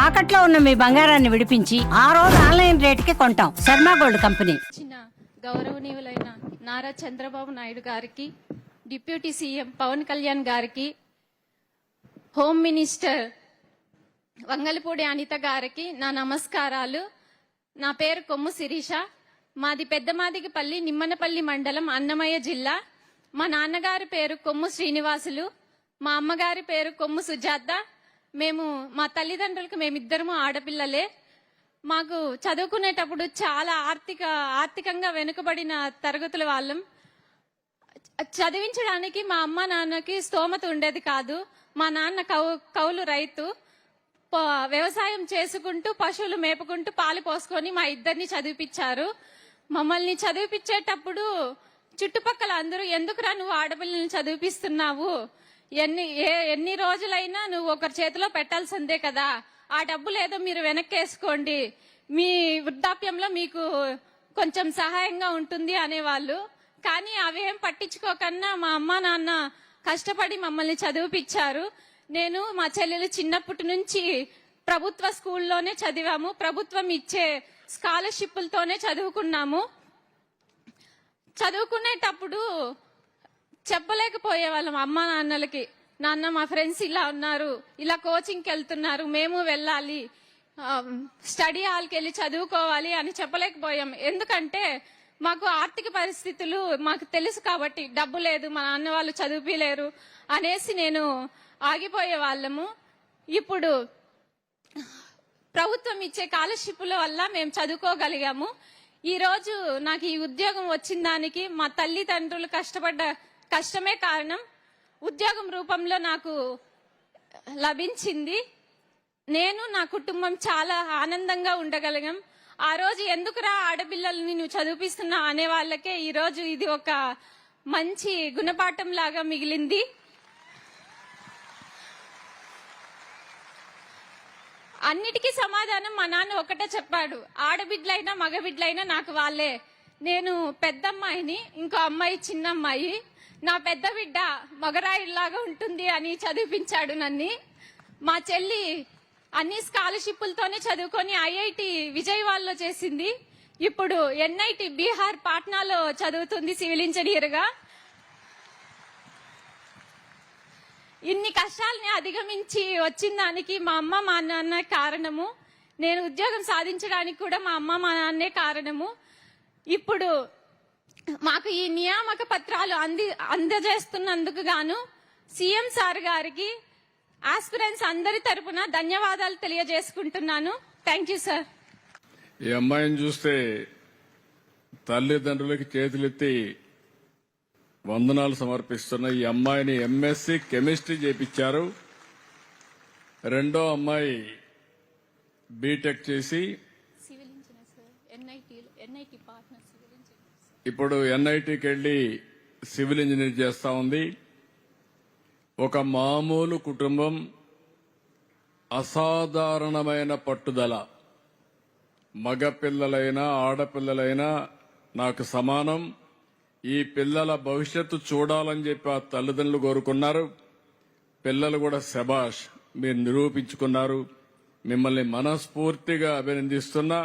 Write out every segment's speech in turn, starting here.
తాకట్లో ఉన్న మీ బంగారాన్ని విడిపించి ఆ రోజు ఆన్లైన్ రేటుకి కొంటాం. Sharma gold company. గౌరవనీయులైన నారా చంద్రబాబు నాయుడు గారికి, డిప్యూటీ సీఎం పవన్ కళ్యాణ్ గారికి, హోమ్ మినిస్టర్ వంగలపూడి అనిత గారికి నా నమస్కారాలు. నా పేరు కొమ్ము శిరీష. మాది పెద్దమాదిగపల్లి నిమ్మనపల్లి మండలం, అన్నమయ్య జిల్లా. మా నాన్నగారి పేరు కొమ్ము శ్రీనివాసులు, మా అమ్మగారి పేరు కొమ్ము సుజాత. మా తల్లిదండ్రులకు మేమిద్దరము ఆడపిల్లలే. మాకు చదువుకునేటప్పుడు చాలా ఆర్థికంగా వెనుకబడిన తరగతుల వాళ్ళం. చదివించడానికి మా అమ్మ నాన్నకి స్తోమత ఉండేది కాదు. మా నాన్న కౌలు రైతు. వ్యవసాయం చేసుకుంటూ పశువులు మేపుకుంటూ పాలు పోసుకొని మా ఇద్దరిని చదివిపించారు. మమ్మల్ని చదివిపించేటప్పుడు చుట్టుపక్కల అందరూ, ఎందుకురా నువ్వు ఆడపిల్లల్ని చదివిపిస్తున్నావు, ఎన్ని రోజులైనా నువ్వు ఒకరి చేతిలో పెట్టాల్సిందే కదా, ఆ డబ్బులు ఏదో మీరు వెనక్కేసుకోండి, మీ వృద్ధాప్యంలో మీకు కొంచెం సహాయంగా ఉంటుంది అనేవాళ్ళు. కానీ అవేం పట్టించుకోకన్నా మా అమ్మ నాన్న కష్టపడి మమ్మల్ని చదివిపించారు. నేను మా చెల్లెలు చిన్నప్పటి నుంచి ప్రభుత్వ స్కూల్లోనే చదివాము. ప్రభుత్వం ఇచ్చే స్కాలర్షిప్లతోనే చదువుకున్నాము. చదువుకునేటప్పుడు చెప్పలేకపోయే వాళ్ళం అమ్మ నాన్నలకి, నాన్న మా ఫ్రెండ్స్ ఇలా ఉన్నారు, ఇలా కోచింగ్కి వెళ్తున్నారు, మేము వెళ్ళాలి, స్టడీ హాల్కి వెళ్ళి చదువుకోవాలి అని చెప్పలేకపోయాం. ఎందుకంటే మాకు ఆర్థిక పరిస్థితులు మాకు తెలుసు కాబట్టి, డబ్బు లేదు, మా నాన్న వాళ్ళు చదివిలేరు అనేసి నేను ఆగిపోయే వాళ్ళము. ఇప్పుడు ప్రభుత్వం ఇచ్చే స్కాలర్షిప్ల వల్ల మేము చదువుకోగలిగాము. ఈ రోజు నాకు ఈ ఉద్యోగం వచ్చిన దానికి మా తల్లిదండ్రులు కష్టపడ్డ కష్టమే కారణం. ఉద్యోగం రూపంలో నాకు లభించింది. నేను నా కుటుంబం చాలా ఆనందంగా ఉండగలిగాం. ఆ రోజు ఎందుకురా ఆడపిల్లల్ని నువ్వు చదివిపిస్తున్నావు అనే వాళ్ళకే ఈ రోజు ఇది ఒక మంచి గుణపాఠం లాగా మిగిలింది. అన్నిటికీ సమాధానం మా నాన్న ఒకటే చెప్పాడు, ఆడబిడ్డలైనా మగబిడ్డలైనా నాకు వాళ్ళే. నేను పెద్దమ్మాయిని, ఇంకో అమ్మాయి చిన్నమ్మాయి. నా పెద్ద బిడ్డ మగరాయిలాగా ఉంటుంది అని చదివిపించాడు నన్ను. మా చెల్లి అన్ని స్కాలర్షిప్లతోనే చదువుకొని ఐఐటి విజయవాడలో చేసింది. ఇప్పుడు ఎన్ఐటి బీహార్ పాట్నాలో చదువుతుంది సివిల్ ఇంజనీర్ గా. ఇన్ని కష్టాలని అధిగమించి వచ్చిన దానికి మా అమ్మ మా నాన్న కారణము. నేను ఉద్యోగం సాధించడానికి కూడా మా అమ్మ మా నాన్నే కారణము. ఇప్పుడు మాకు ఈ నియామక పత్రాలు అందజేస్తున్నందుకు గాను సీఎం సార్ గారికి ఆస్పిరెంట్స్ అందరి తరపున ధన్యవాదాలు తెలియజేసుకుంటున్నాను. Thank you sir. ఈ అమ్మాయిని చూస్తే తల్లిదండ్రులకి చేతులెత్తి వందనాలు సమర్పిస్తున్న ఈ అమ్మాయిని ఎంఎస్సి కెమిస్ట్రీ చేపించారు. రెండో అమ్మాయి బీటెక్ చేసి civil engineer sir, NIT partner civil engineer. ఇప్పుడు ఎన్ఐటికి వెళ్లి సివిల్ ఇంజనీర్ చేస్తా ఉంది. ఒక మామూలు కుటుంబం, అసాధారణమైన పట్టుదల. మగపిల్లలైనా ఆడపిల్లలైనా నాకు సమానం. ఈ పిల్లల భవిష్యత్తు చూడాలని చెప్పి ఆ తల్లిదండ్రులు కోరుకున్నారు. పిల్లలు కూడా శబాష్, మీరు నిరూపించుకున్నారు. మిమ్మల్ని మనస్ఫూర్తిగా అభినందిస్తున్నా.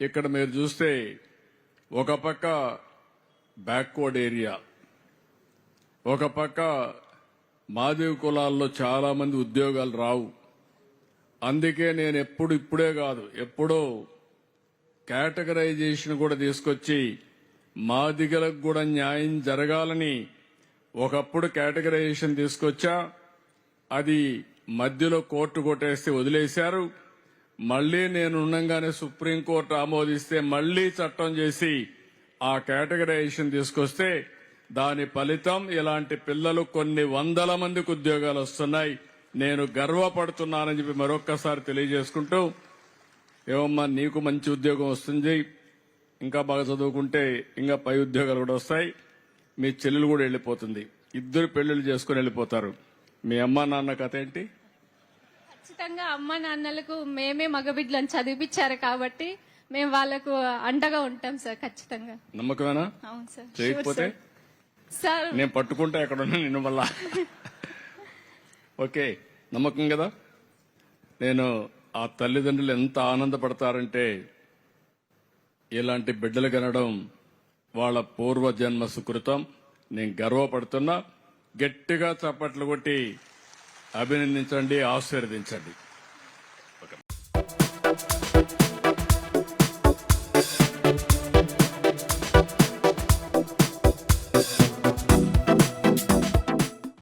ఇక్కడ మీరు చూస్తే ఒక పక్క బ్యాక్వర్డ్ ఏరియా, ఒక పక్క మాదిగ కులాల్లో చాలా మంది ఉద్యోగాలు రావు. అందుకే నేను ఇప్పుడే కాదు, ఎప్పుడో కేటగరైజేషన్ కూడా తీసుకొచ్చి మాదిగలకు కూడా న్యాయం జరగాలని ఒకప్పుడు కేటగరైజేషన్ తీసుకొచ్చా. అది మధ్యలో కోర్టు కొట్టేస్తే వదిలేశారు. మళ్లీ నేను ఉండగానే సుప్రీంకోర్టు ఆమోదిస్తే మళ్లీ చట్టం చేసి ఆ కేటగరైజేషన్ తీసుకొస్తే దాని ఫలితం ఇలాంటి పిల్లలు కొన్ని వందల మందికి ఉద్యోగాలు వస్తున్నాయి. నేను గర్వపడుతున్నానని చెప్పి మరొక్కసారి తెలియజేసుకుంటూ, ఏమమ్మా నీకు మంచి ఉద్యోగం వస్తుంది, ఇంకా బాగా చదువుకుంటే ఇంకా పై ఉద్యోగాలు కూడా వస్తాయి. మీ చెల్లెలు కూడా వెళ్ళిపోతుంది, ఇద్దరు పెళ్లిళ్ళు చేసుకుని వెళ్ళిపోతారు. మీ అమ్మా నాన్న కథ ఏంటి? ఖచ్చితంగా అమ్మ నాన్నలకు మేమే మగబిడ్డలను చదివిపించారు కాబట్టి మేము వాళ్ళకు అండగా ఉంటాం సార్. ఖచ్చితంగా. నమ్మకమేనా? అవును సార్. చేయకపోతే సార్ నేను పట్టుకుంటా ఎక్కడ ఉన్నా నిన్ను మళ్ళా. ఓకే, నమ్మకం కదా. నేను ఆ తల్లిదండ్రులు ఎంత ఆనందపడతారంటే ఇలాంటి బిడ్డలు కనడం వాళ్ళ పూర్వజన్మ సుకృతం. నేను గర్వపడుతున్నా. గట్టిగా చప్పట్లు కొట్టి అభినందించండి, ఆశీర్వదించండి.